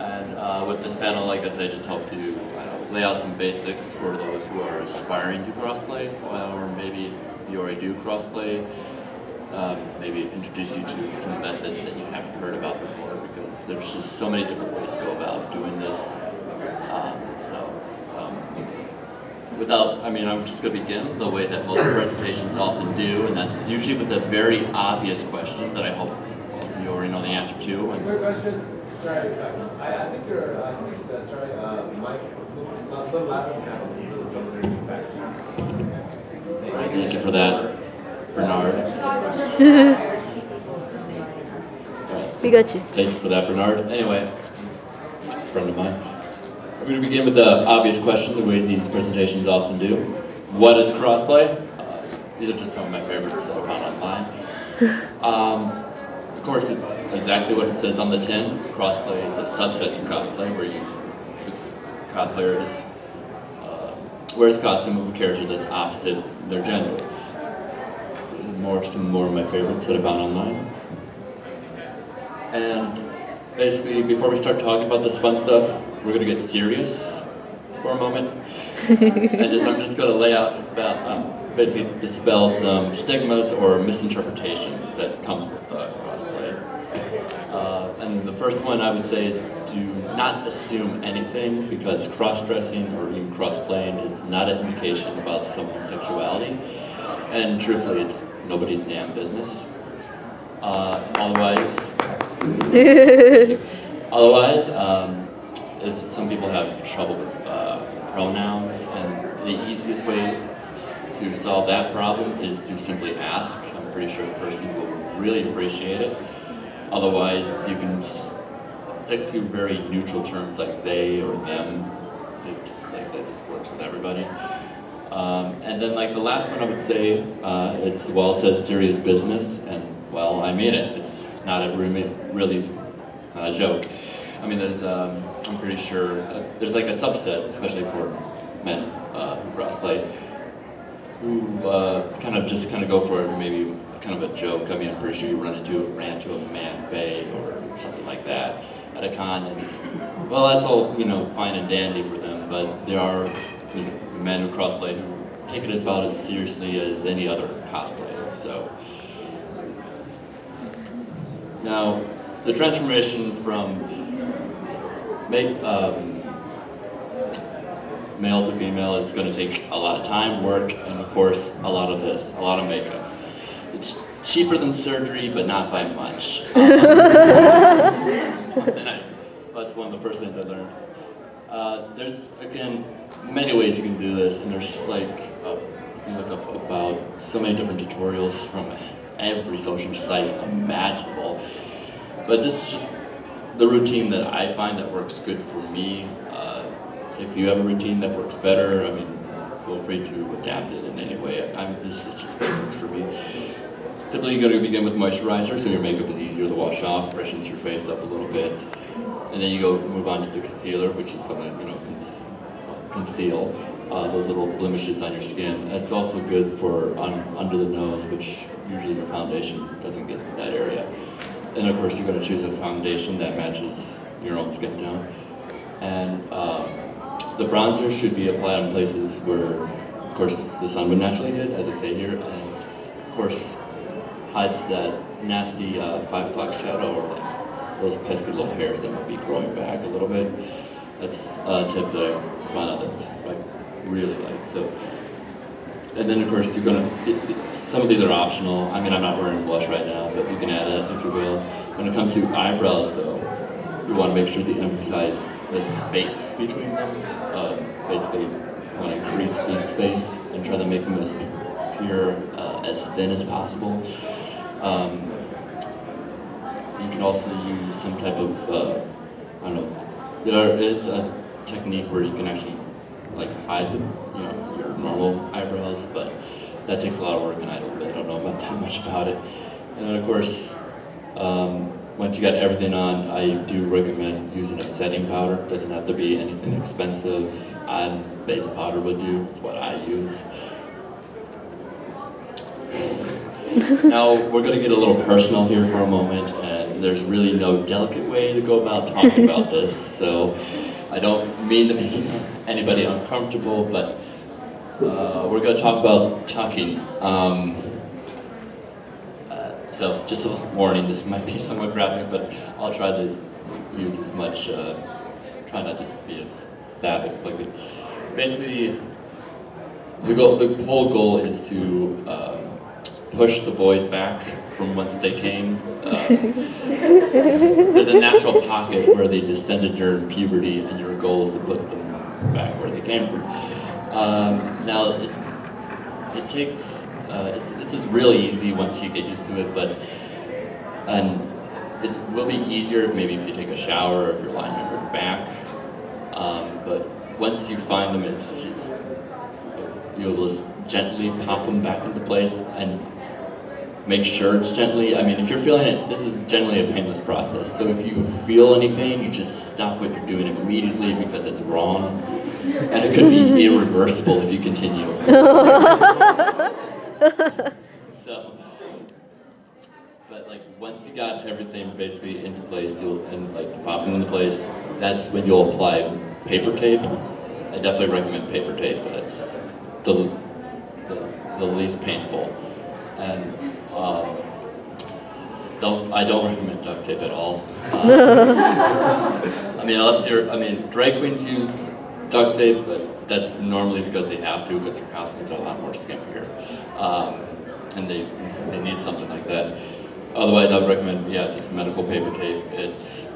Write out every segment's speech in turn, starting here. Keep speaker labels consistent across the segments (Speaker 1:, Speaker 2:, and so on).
Speaker 1: And with this panel, like I said, I just hope to lay out some basics for those who are aspiring to crossplay, or maybe you already do crossplay. Maybe introduce you to some methods that you haven't heard about before, because there's just so many different ways to go about doing this. I'm just going to begin the way that most presentations often do, and that's usually with a very obvious question that I hope most of you already know the answer to. And
Speaker 2: quick question. Sorry, I think you're. Mike. The ladder
Speaker 1: thank you for that, Bernard.
Speaker 3: We got you.
Speaker 1: Thank you for that, Bernard. Anyway, friend of mine. We're going to begin with the obvious question, the ways these presentations often do. What is crossplay? These are just some of my favorites that I found online. Of course, it's exactly what it says on the tin. Crossplay is a subset to cosplay, where the cosplayer wears a costume of a character that's opposite their gender. Some more of my favorites that I found online. And basically, before we start talking about this fun stuff, we're going to get serious for a moment. I'm just going to lay out about, basically dispel some stigmas or misinterpretations that comes with crossplay. And the first one I would say is to not assume anything, because cross-dressing or even cross-playing is not an indication about someone's sexuality. And truthfully, it's nobody's damn business. Otherwise, if some people have trouble with pronouns, and the easiest way to solve that problem is to simply ask. I'm pretty sure the person will really appreciate it. Otherwise, you can stick to very neutral terms like they or them. That just works with everybody. And then, like the last one, I would say it says serious business, and well, I mean it. It's not a really a joke. I mean, I'm pretty sure there's like a subset, especially for men who crossplay, who kind of go for it, maybe kind of a joke. I mean, I'm pretty sure you ran into a man bae or something like that at a con, and well, that's all fine and dandy for them. But there are men who crossplay who take it about as seriously as any other cosplayer. So now, the transformation from male to female is going to take a lot of time, work, and of course, a lot of makeup. It's cheaper than surgery, but not by much. That's one of the first things I learned. There's, again, many ways you can do this, and there's like, you can look up about so many different tutorials from every social site imaginable. But this is just the routine that I find that works good for me. If you have a routine that works better, I mean, feel free to adapt it in any way. This is just what works for me. Typically, you're going to begin with moisturizer, so your makeup is easier to wash off, freshens your face up a little bit, and then you move on to the concealer, which is going to conceal those little blemishes on your skin. It's also good for under the nose, which usually your foundation doesn't get that area. And of course, you're going to choose a foundation that matches your own skin tone. And the bronzer should be applied on places where, of course, the sun would naturally hit, as I say here, and of course, hides that nasty 5 o'clock shadow, or like those pesky little hairs that might be growing back a little bit. That's a tip that I found out that's really like. So, and then of course you're gonna. Some of these are optional. I mean, I'm not wearing blush right now, but you can add it if you will. When it comes to eyebrows, though, you want to make sure to emphasize the space between them. Basically, you want to increase the space and try to make them as pure, as thin as possible. You can also use some type of, I don't know, there is a technique where you can actually hide your normal eyebrows, but that takes a lot of work, and I really don't know about that much about it. And then of course, once you got everything on, I do recommend using a setting powder. It doesn't have to be anything expensive. Baby powder would do. It's what I use. Now we're going to get a little personal here for a moment, and there's really no delicate way to go about talking about this, so I don't mean to make anybody uncomfortable, but we're going to talk about tucking. So just a warning, this might be somewhat graphic, but I'll try to use as much, try not to be as that explicit. Basically, the whole goal is to push the boys back from whence they came. There's a natural pocket where they descended during puberty, and your goal is to put them back where they came from. Now, it takes, this is really easy once you get used to it, but it will be easier maybe if you take a shower or if you're lying on your back. But once you find them, it's just, you'll just gently pop them back into place and make sure it's gently. I mean, if you're feeling it, this is generally a painless process. So if you feel any pain, you just stop what you're doing immediately because it's wrong. And it could be irreversible if you continue. So, but like once you got everything basically into place, and like pop them into place, that's when you'll apply paper tape. I definitely recommend paper tape. That's the least painful. And I don't recommend duct tape at all. I mean, drag queens use duct tape, but that's normally because they have to, because their costumes are a lot more skimpier. And they need something like that. Otherwise, I would recommend, yeah, just medical paper tape. It's,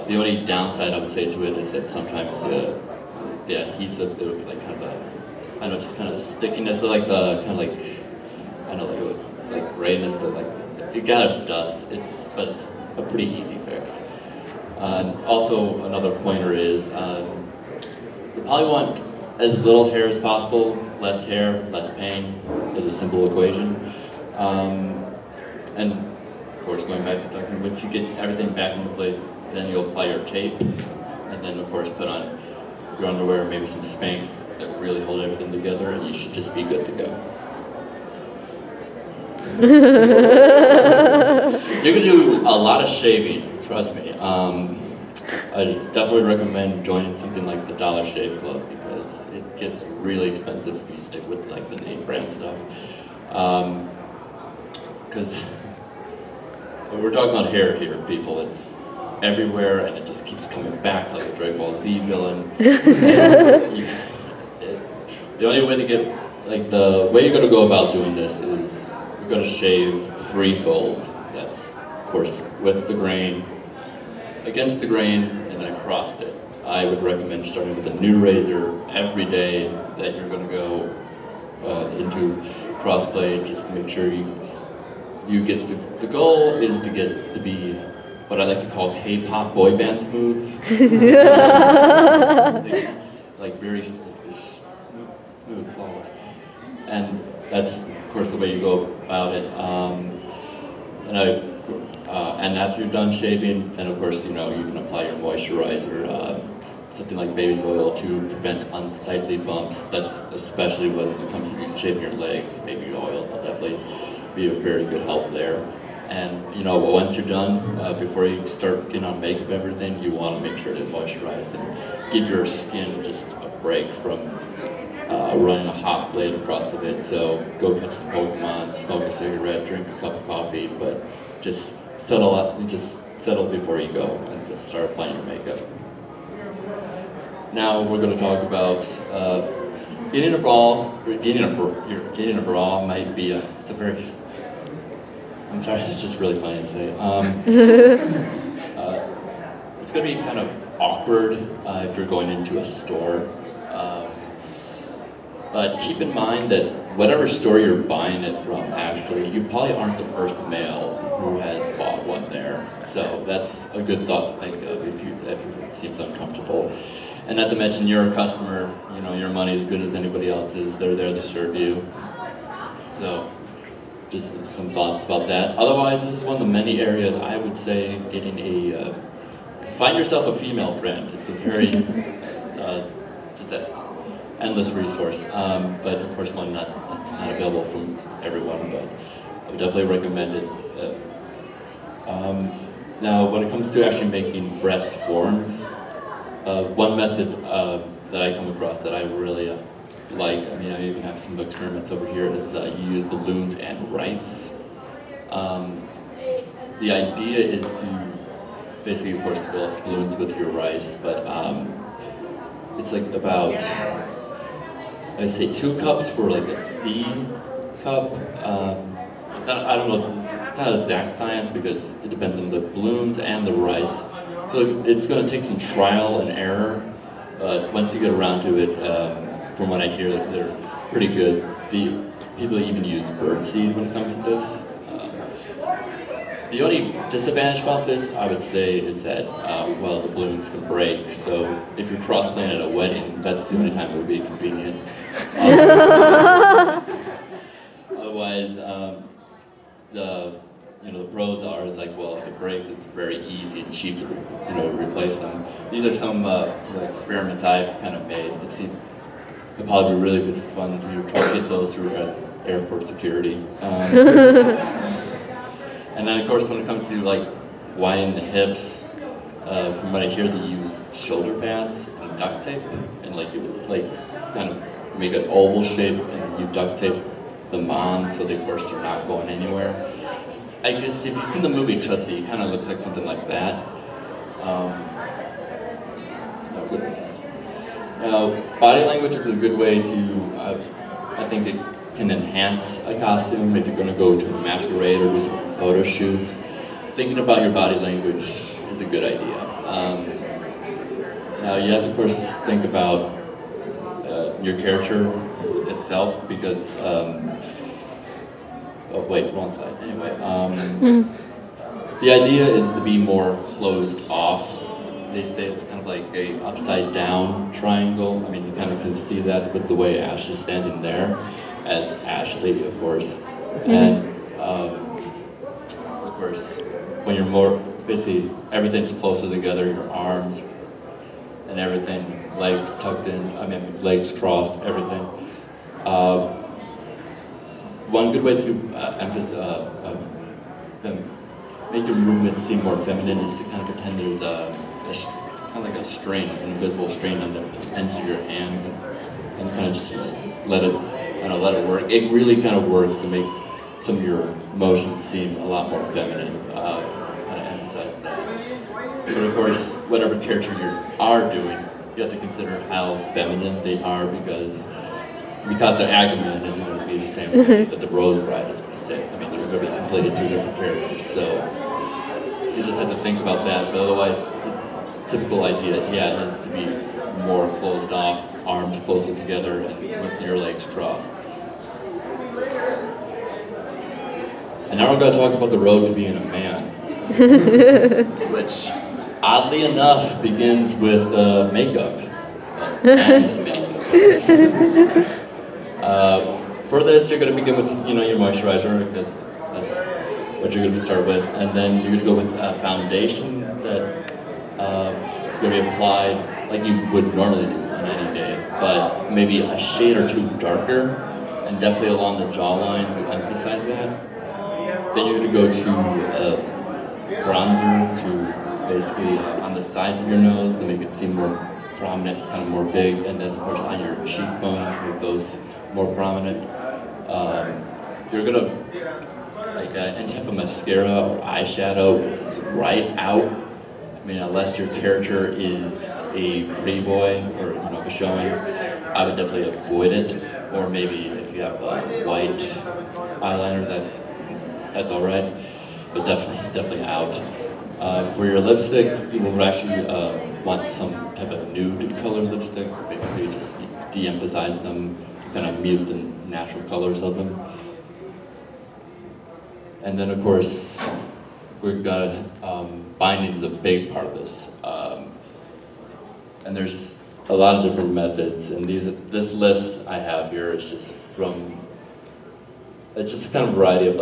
Speaker 1: the only downside I would say to it is that sometimes the adhesive, there would be like kind of a, I don't know, just kind of stickiness, like the kind of like, I don't know, like grayness, like it gathers dust. But it's a pretty easy fix. Also, another pointer is you probably want as little hair as possible. Less hair, less pain is a simple equation. And of course, going back to tucking, once you get everything back into place, then you'll apply your tape, and then of course put on your underwear, maybe some Spanx that really hold everything together, and you should just be good to go. You can do a lot of shaving, trust me. I definitely recommend joining something like the Dollar Shave Club because it gets really expensive if you stick with like the name brand stuff. Because we're talking about hair here, people. It's everywhere, and it just keeps coming back like a Dragon Ball Z villain. The only way to get, like the way you're going to go about doing this is you're going to shave threefold. That's, of course, with the grain, against the grain, and then across it. I would recommend starting with a new razor every day that you're going to go into Crossplay, just to make sure you get the goal is to get to be what I like to call K-pop boy band smooth. It's like very smooth, flawless, and that's of course the way you go about it. And after you're done shaving, then of course you can apply your moisturizer, something like baby's oil to prevent unsightly bumps. That's especially when it comes to shaving your legs. Baby oil will definitely be a very good help there. And once you're done, before you start getting on makeup and everything, you want to make sure to moisturize and give your skin just a break from running a hot blade across of it. So go catch some Pokemon, smoke a cigarette, drink a cup of coffee, but just settle up and just settle before you go and just start applying your makeup. Now we're going to talk about getting a bra. Getting a bra might be it's a very, I'm sorry, it's just really funny to say. It's going to be kind of awkward if you're going into a store. But keep in mind that whatever store you're buying it from, actually, you probably aren't the first male who has bought one there. So that's a good thought to think of if it seems uncomfortable. And not to mention, you're a customer, your money's as good as anybody else's. They're there to serve you. So just some thoughts about that. Otherwise, this is one of the many areas I would say getting find yourself a female friend. It's a very, just an endless resource. But of course, one that's not available from everyone, but I would definitely recommend it. Now, when it comes to actually making breast forms, one method that I come across that I really like, I mean, I even have some experiments over here, is you use balloons and rice. The idea is to basically, of course, fill up balloons with your rice, but it's like about, I say 2 cups for like a C cup. It's not, I don't know, it's not exact science because it depends on the balloons and the rice. So it's going to take some trial and error, but once you get around to it, from what I hear, they're pretty good. People even use birdseed when it comes to this. The only disadvantage about this, I would say, is that, well, the balloons can break. So if you're cross-playing at a wedding, that's the only time it would be convenient. Otherwise, the pros are is like, well, if it breaks, it's very easy and cheap to replace them. These are some experiments I've kind of made. It'd probably be really good fun for you to try to get those through airport security. And then, of course, when it comes to like widening the hips, from what I hear, they use shoulder pads and duct tape, and you kind of make an oval shape, and you duct tape them on, so they, of course, they're not going anywhere. I guess if you've seen the movie Tootsie, it kind of looks like something like that. Body language is a good way to, I think it can enhance a costume if you're going to go to a masquerade or do some photo shoots. Thinking about your body language is a good idea. Now you have to, of course, think about your character itself because, oh wait, wrong slide. Anyway, the idea is to be more closed off. They say it's kind of like a upside down triangle. I mean, you kind of can see that with the way Ash is standing there, as Ashley, of course. And of course, when you're more, basically everything's closer together, your arms and everything, legs tucked in, I mean, legs crossed, everything. One good way to make your movements seem more feminine is to kind of pretend there's kind of like a string, an invisible string on the ends of your hand, and kind of just let it work. It really kind of works to make some of your motions seem a lot more feminine. Just kind of emphasize that. But of course, whatever character you are doing, you have to consider how feminine they are because the Agamemnon isn't going to be the same way that the Rose Bride is going to say. I mean, they're going to be completely 2 different characters. So you just have to think about that. But otherwise, the typical idea, yeah, is to be more closed off, arms closer together, and with your legs crossed. And now we're going to talk about the road to being a man, which, oddly enough, begins with makeup. Anime makeup. For this, you're going to begin with your moisturizer because that's what you're going to start with, and then you're going to go with a foundation that is going to be applied like you would normally do on any day, but maybe a shade or 2 darker, and definitely along the jawline to emphasize that. Then you're going to go to bronzer to basically on the sides of your nose to make it seem more prominent, kind of more big, and then of course on your cheekbones to make those more prominent. You're going to, any type of mascara or eyeshadow is right out. I mean, unless your character is a pretty boy or a showing, I would definitely avoid it. Or maybe if you have white eyeliner, that's all right, but definitely out. For your lipstick, you will actually want some type of nude colored lipstick. Basically, just de-emphasize them, kind of mute the natural colors of them. And then, of course, we've got binding is a big part of this. And there's a lot of different methods, and this list I have here is just from, it's just a kind of variety of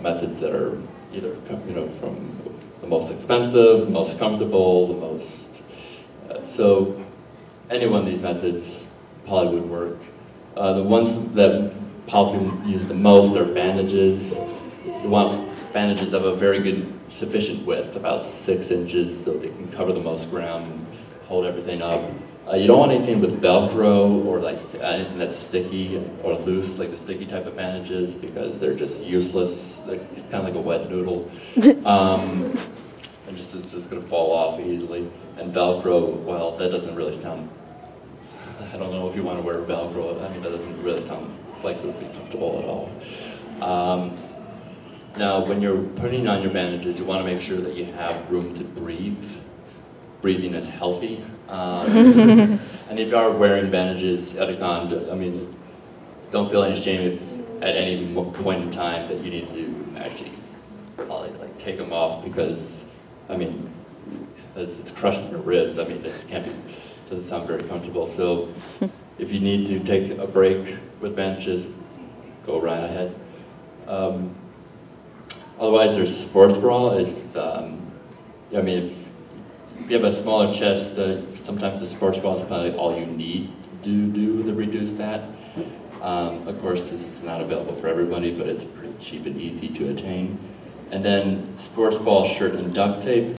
Speaker 1: methods that are either from the most expensive, the most comfortable, the most, so any one of these methods probably would work. The ones that probably use the most are bandages. You want bandages of a very good sufficient width, about 6 inches, so they can cover the most ground and hold everything up. You don't want anything with Velcro or like anything that's sticky or loose, like the sticky type of bandages, because they're just useless. It's kind of like a wet noodle. And it's just going to fall off easily. And Velcro, well, that doesn't really sound, I don't know if you want to wear Velcro. I mean, that doesn't really sound like it would be comfortable at all. Now, when you're putting on your bandages, you want to make sure that you have room to breathe. Breathing is healthy. And if you are wearing bandages at a con, I mean, don't feel any shame if at any point in time that you need to actually like take them off, because, I mean, it's crushing your ribs. I mean, doesn't sound very comfortable. So if you need to take a break with bandages, go right ahead. Otherwise, there's sports bra. I mean, if you have a smaller chest, sometimes the sports bra is probably all you need to do to reduce that. Of course, this is not available for everybody, but it's pretty cheap and easy to attain. And then sports ball, shirt, and duct tape.